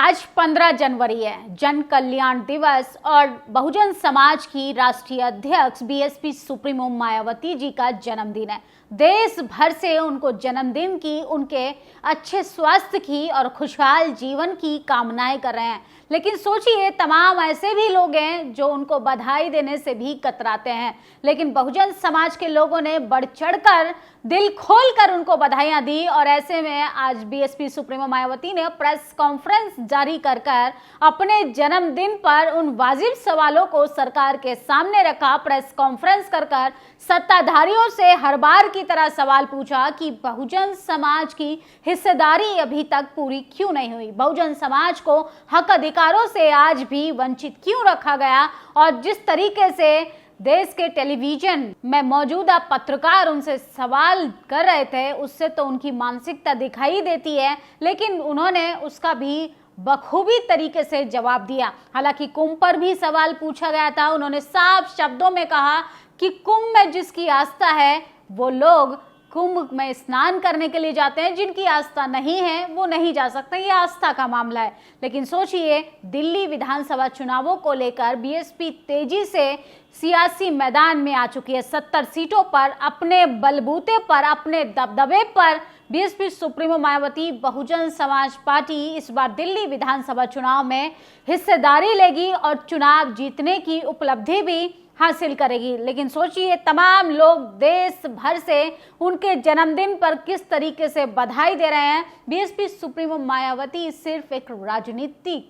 आज 15 जनवरी है, जन कल्याण दिवस और बहुजन समाज की राष्ट्रीय अध्यक्ष बीएसपी सुप्रीमो मायावती जी का जन्मदिन है। देश भर से उनको जन्मदिन की, उनके अच्छे स्वास्थ्य की और खुशहाल जीवन की कामनाएं कर रहे हैं। लेकिन सोचिए, तमाम ऐसे भी लोग हैं जो उनको बधाई देने से भी कतराते हैं, लेकिन बहुजन समाज के लोगों ने बढ़ चढ़कर दिल खोलकर उनको बधाइयां दी। और ऐसे में आज बीएसपी सुप्रीमो मायावती ने प्रेस कॉन्फ्रेंस जारी कर अपने जन्मदिन पर उन वाजिब सवालों को सरकार के सामने रखा। प्रेस कॉन्फ्रेंस कर सत्ताधारियों से हर बार की तरह सवाल पूछा कि बहुजन समाज की हिस्सेदारी अभी तक पूरी क्यों नहीं हुई, बहुजन समाज को हक अधिकारों से आज भी वंचित क्यों रखा गया। और जिस तरीके से देश के टेलीविजन में मौजूदा पत्रकार उनसे सवाल कर रहे थे, उससे तो उनकी मानसिकता दिखाई देती है, लेकिन उन्होंने उसका भी बखूबी तरीके से जवाब दिया। हालांकि कुंभ पर भी सवाल पूछा गया था, उन्होंने साफ शब्दों में कहा कि कुंभ में जिसकी आस्था है वो लोग कुंभ में स्नान करने के लिए जाते हैं, जिनकी आस्था नहीं है वो नहीं जा सकते, ये आस्था का मामला है। लेकिन सोचिए, दिल्ली विधानसभा चुनावों को लेकर बीएसपी तेजी से सियासी मैदान में आ चुकी है। 70 सीटों पर अपने बलबूते पर, अपने दबदबे पर BSP supremo Mayawati Bahujan Samaj party इस बार दिल्ली विधानसभा चुनाव में हिस्सेदारी लेगी और चुनाव जीतने की उपलब्धि भी हासिल करेगी। लेकिन सोचिए, तमाम लोग देश भर से उनके जन्मदिन पर किस तरीके से बधाई दे रहे हैं। बीएसपी सुप्रीमो मायावती सिर्फ एक राजनीतिक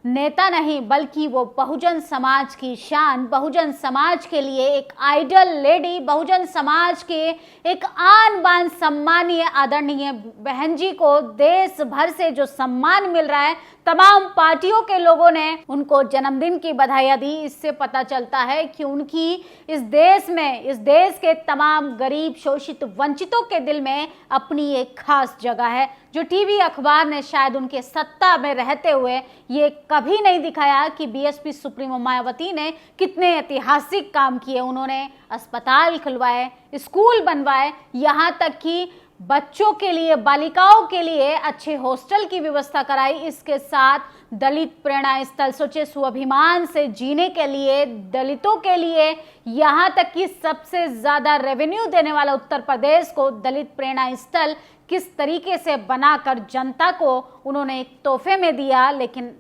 नेता नहीं, बल्कि वो बहुजन समाज की शान, बहुजन समाज के लिए एक आइडल लेडी, बहुजन समाज के एक आन बान सम्मानीय आदरणीय बहन जी को देश भर से जो सम्मान मिल रहा है, तमाम पार्टियों के लोगों ने उनको जन्मदिन की बधाइयां दी। इससे पता चलता है कि उनकी इस देश में, इस देश के तमाम गरीब, शोषित, वंचितों के दिल में अपनी एक खास जगह है, जो टीवी अखबार ने शायद उनके सत्ता में रहते हुए ये कभी नहीं दिखाया कि बीएसपी सुप्रीमो मायावती ने कितने ऐतिहासिक काम किए। उन्होंने अस्पताल खुलवाए, स्कूल बनवाए, यहाँ तक कि बच्चों के लिए, बालिकाओं के लिए अच्छे हॉस्टल की व्यवस्था कराई। इसके साथ दलित प्रेरणा स्थल, सोचे, स्वाभिमान से जीने के लिए, दलितों के लिए, यहाँ तक कि सबसे ज्यादा रेवेन्यू देने वाला उत्तर प्रदेश को दलित प्रेरणा स्थल किस तरीके से बनाकर जनता को उन्होंने एक तोहफे में दिया। लेकिन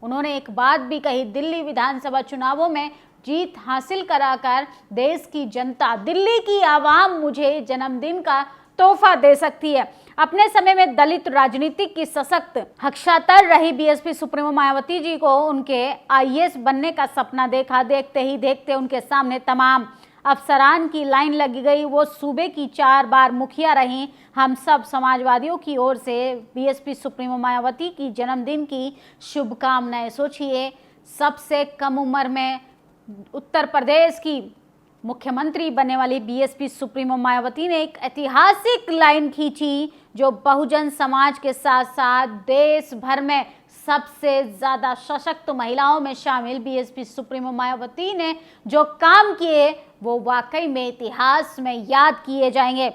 उन्होंने एक बात भी कही, दिल्ली विधानसभा चुनावों में जीत हासिल कराकर देश की जनता, दिल्ली की आवाम मुझे जन्मदिन का तोहफा दे सकती है। अपने समय में दलित राजनीति की सशक्त हक्षातर रही बीएसपी सुप्रीमो मायावती जी को उनके आईएएस बनने का सपना देखा। देखते ही देखते उनके सामने तमाम अफसरान की लाइन लगी गई। वो सूबे की 4 बार मुखिया रहीं। हम सब समाजवादियों की ओर से बीएसपी सुप्रीमो मायावती की जन्मदिन की शुभकामनाएं। सोचिए, सबसे कम उम्र में उत्तर प्रदेश की मुख्यमंत्री बनने वाली बीएसपी सुप्रीमो मायावती ने एक ऐतिहासिक लाइन खींची, जो बहुजन समाज के साथ साथ देश भर में सबसे ज्यादा सशक्त महिलाओं में शामिल बीएसपी सुप्रीमो मायावती ने जो काम किए वो वाकई में इतिहास में याद किए जाएंगे।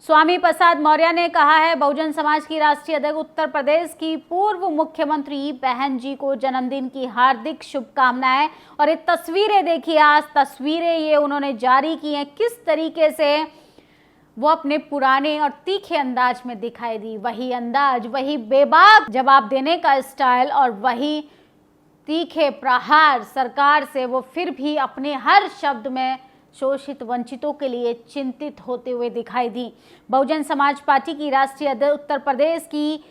स्वामी प्रसाद मौर्य ने कहा है, बहुजन समाज की राष्ट्रीय अध्यक्ष उत्तर प्रदेश की पूर्व मुख्यमंत्री बहन जी को जन्मदिन की हार्दिक शुभकामनाएं। और ये तस्वीरें देखिए, आज तस्वीरें ये उन्होंने जारी की हैं, किस तरीके से वो अपने पुराने और तीखे अंदाज में दिखाई दी। वही अंदाज, वही बेबाक जवाब देने का स्टाइल और वही तीखे प्रहार सरकार से, वो फिर भी अपने हर शब्द में शोषित वंचितों के लिए चिंतित होते हुए दिखाई दी। बहुजन समाज पार्टी की राष्ट्रीय अध्यक्ष उत्तर प्रदेश की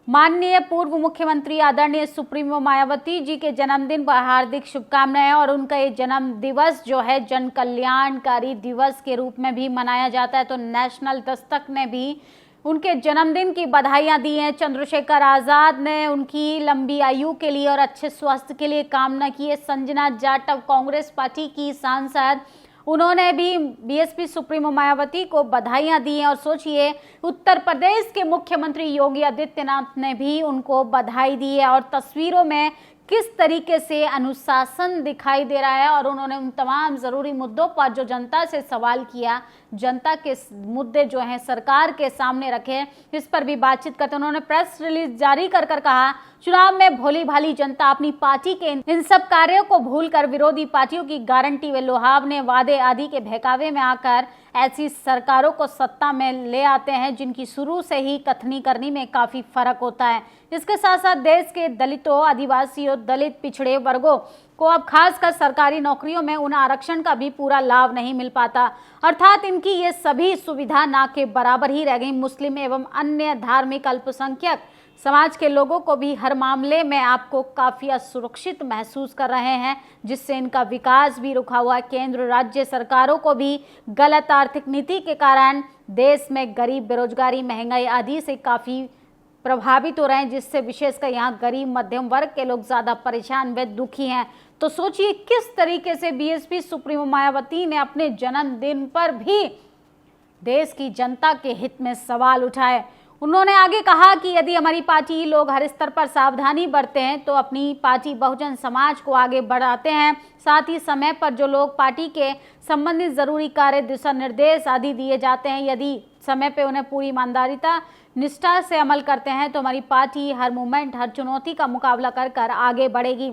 माननीय पूर्व मुख्यमंत्री आदरणीय सुप्रीमो मायावती जी के जन्मदिन पर हार्दिक शुभकामनाएं। और उनका ये जन्म दिवस जो है जन कल्याणकारी दिवस के रूप में भी मनाया जाता है। तो नेशनल दस्तक ने भी उनके जन्मदिन की बधाइयां दी हैं। चंद्रशेखर आजाद ने उनकी लंबी आयु के लिए और अच्छे स्वास्थ्य के लिए कामना की है। संजना जाटव, कांग्रेस पार्टी की सांसद, उन्होंने भी बीएसपी सुप्रीमो मायावती को बधाइयां दी हैं। और सोचिए, उत्तर प्रदेश के मुख्यमंत्री योगी आदित्यनाथ ने भी उनको बधाई दी है। और तस्वीरों में किस तरीके से अनुशासन दिखाई दे रहा है और उन्होंने उन तमाम ज़रूरी मुद्दों पर जो जनता से सवाल किया, जनता के मुद्दे जो हैं सरकार के सामने रखे, इस पर भी बातचीत करते उन्होंने प्रेस रिलीज जारी कर कहा, चुनाव में भोली भाली जनता अपनी पार्टी के इन सब कार्यों को भूलकर विरोधी पार्टियों की गारंटी व लुभावने वादे आदि के बहकावे में आकर ऐसी सरकारों को सत्ता में ले आते हैं जिनकी शुरू से ही कथनी करनी में काफी फर्क होता है। इसके साथ साथ देश के दलितों, आदिवासियों, दलित पिछड़े वर्गों को अब खासकर सरकारी नौकरियों में उन आरक्षण का भी पूरा लाभ नहीं मिल पाता, अर्थात इनकी ये सभी सुविधा ना के बराबर ही रह गई। मुस्लिम एवं अन्य धार्मिक अल्पसंख्यक समाज के लोगों को भी हर मामले में आपको काफी असुरक्षित महसूस कर रहे हैं, जिससे इनका विकास भी रुका हुआ है। केंद्र राज्य सरकारों को भी गलत आर्थिक नीति के कारण देश में गरीब, बेरोजगारी, महंगाई आदि से काफी प्रभावित हो रहे हैं, जिससे विशेषकर यहाँ गरीब मध्यम वर्ग के लोग ज्यादा परेशान व दुखी हैं। तो सोचिए किस तरीके से बीएसपी सुप्रीमो मायावती ने अपने जन्मदिन पर भी देश की जनता के हित में सवाल उठाए। उन्होंने आगे कहा कि यदि हमारी पार्टी लोग हर स्तर पर सावधानी बरते हैं तो अपनी पार्टी बहुजन समाज को आगे बढ़ाते हैं। साथ ही समय पर जो लोग पार्टी के संबंधित जरूरी कार्य, दिशा निर्देश आदि दिए जाते हैं, यदि समय पे उन्हें पूरी ईमानदारीता निष्ठा से अमल करते हैं तो हमारी पार्टी हर मूवमेंट, हर चुनौती का मुकाबला कर आगे बढ़ेगी।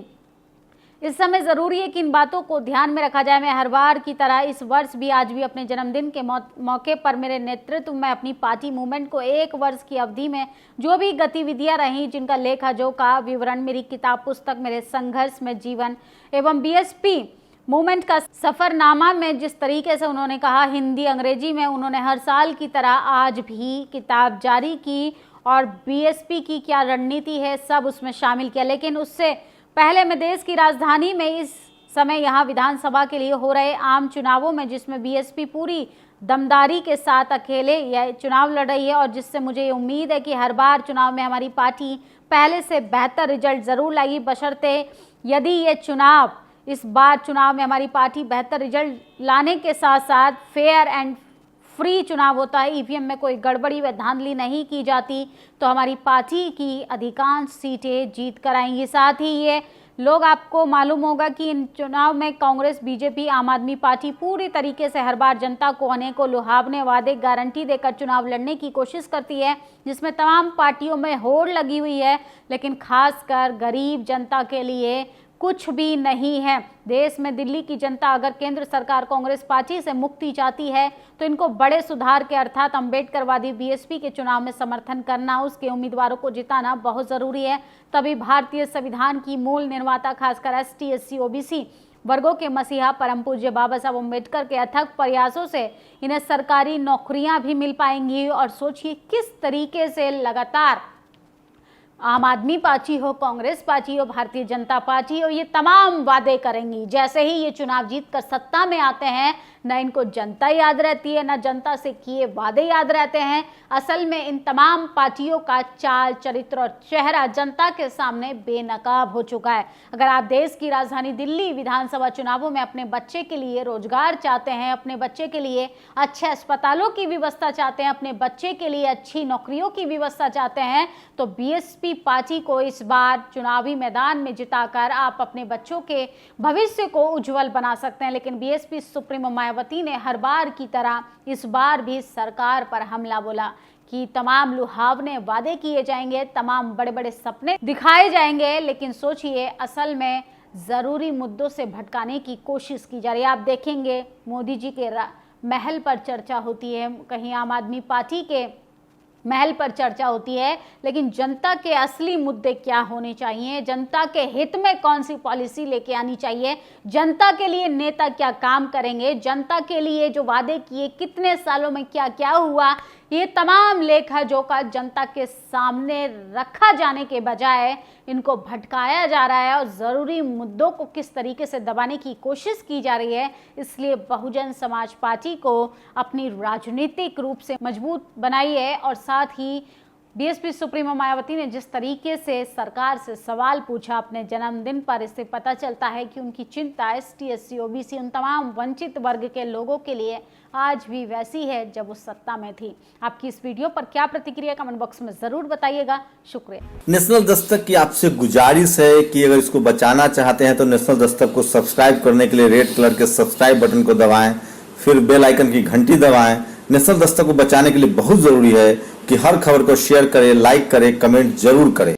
इस समय जरूरी है कि इन बातों को ध्यान में रखा जाए। मैं हर बार की तरह इस वर्ष भी आज भी अपने जन्मदिन के मौके पर मेरे नेतृत्व में अपनी पार्टी मूवमेंट को 1 वर्ष की अवधि में जो भी गतिविधियां रहीं, जिनका लेखा जोखा विवरण मेरी किताब पुस्तक मेरे संघर्ष में जीवन एवं बीएसपी मूवमेंट का सफरनामा में जिस तरीके से उन्होंने कहा, हिंदी अंग्रेजी में उन्होंने हर साल की तरह आज भी किताब जारी की और बीएसपी की क्या रणनीति है सब उसमें शामिल किया। लेकिन उससे पहले मैं देश की राजधानी में इस समय यहाँ विधानसभा के लिए हो रहे आम चुनावों में, जिसमें बीएसपी पूरी दमदारी के साथ अकेले यह चुनाव लड़ रही है और जिससे मुझे उम्मीद है कि हर बार चुनाव में हमारी पार्टी पहले से बेहतर रिजल्ट जरूर लाएगी, बशर्ते यदि ये चुनाव इस बार चुनाव में हमारी पार्टी बेहतर रिजल्ट लाने के साथ साथ फेयर एंड फ्री चुनाव होता है, ईवीएम में कोई गड़बड़ी व धांधली नहीं की जाती, तो हमारी पार्टी की अधिकांश सीटें जीत कर आएंगी। साथ ही ये लोग आपको मालूम होगा कि इन चुनाव में कांग्रेस, बीजेपी, आम आदमी पार्टी पूरी तरीके से हर बार जनता को अनेकों लुभावने वादे, गारंटी देकर चुनाव लड़ने की कोशिश करती है, जिसमें तमाम पार्टियों में होड़ लगी हुई है, लेकिन खासकर गरीब जनता के लिए कुछ भी नहीं है। देश में दिल्ली की जनता अगर केंद्र सरकार कांग्रेस पार्टी से मुक्ति चाहती है तो इनको बड़े सुधार के अर्थात अम्बेडकरवादी बीएसपी के चुनाव में समर्थन करना, उसके उम्मीदवारों को जिताना बहुत जरूरी है। तभी भारतीय संविधान की मूल निर्माता खासकर एसटी, एससी, ओबीसी वर्गों के मसीहा परम पूज्य बाबा साहब अम्बेडकर के अथक प्रयासों से इन्हें सरकारी नौकरियां भी मिल पाएंगी। और सोचिए किस तरीके से लगातार आम आदमी पार्टी हो, कांग्रेस पार्टी हो, भारतीय जनता पार्टी हो, ये तमाम वादे करेंगी। जैसे ही ये चुनाव जीत कर सत्ता में आते हैं, न इनको जनता याद रहती है, न जनता से किए वादे याद रहते हैं। असल में इन तमाम पार्टियों का चाल, चरित्र और चेहरा जनता के सामने बेनकाब हो चुका है। अगर आप देश की राजधानी दिल्ली विधानसभा चुनावों में अपने बच्चे के लिए रोजगार चाहते हैं, अपने बच्चे के लिए अच्छे अस्पतालों की व्यवस्था चाहते हैं, अपने बच्चे के लिए अच्छी नौकरियों की व्यवस्था चाहते हैं, तो बीएसपी पार्टी को इस बार चुनावी मैदान में जिताकर आप अपने बच्चों के भविष्य को उज्जवल बना सकते हैं। लेकिन बीएसपी सुप्रीमो मायावती ने हर बार की तरह इस बार भी सरकार पर हमला बोला कि तमाम लुभावने वादे किए जाएंगे, तमाम बड़े बड़े सपने दिखाए जाएंगे, लेकिन सोचिए असल में जरूरी मुद्दों से भटकाने की कोशिश की जा रही है। आप देखेंगे मोदी जी के महल पर चर्चा होती है, कहीं आम आदमी पार्टी के महल पर चर्चा होती है, लेकिन जनता के असली मुद्दे क्या होने चाहिए, जनता के हित में कौन सी पॉलिसी लेके आनी चाहिए, जनता के लिए नेता क्या काम करेंगे, जनता के लिए जो वादे किए कितने सालों में क्या क्या हुआ, ये तमाम लेखा जोखा जनता के सामने रखा जाने के बजाय इनको भटकाया जा रहा है और ज़रूरी मुद्दों को किस तरीके से दबाने की कोशिश की जा रही है। इसलिए बहुजन समाज पार्टी को अपनी राजनीतिक रूप से मजबूत बनाई है और साथ ही बीएसपी सुप्रीमो मायावती ने जिस तरीके से सरकार से सवाल पूछा अपने जन्मदिन पर, इससे पता चलता है कि उनकी चिंता एसटी, एससी, ओबीसी उन तमाम वंचित वर्ग के लोगों के लिए आज भी वैसी है जब वो सत्ता में थी। आपकी इस वीडियो पर क्या प्रतिक्रिया, कमेंट बॉक्स में जरूर बताइएगा। शुक्रिया। नेशनल दस्तक की आपसे गुजारिश है कि अगर इसको बचाना चाहते हैं तो नेशनल दस्तक को सब्सक्राइब करने के लिए रेड कलर के सब्सक्राइब बटन को दबाएं, फिर बेल आइकन की घंटी दबाएं। नेशनल दस्तक को बचाने के लिए बहुत जरूरी है कि हर खबर को शेयर करें, लाइक करें, कमेंट जरूर करें।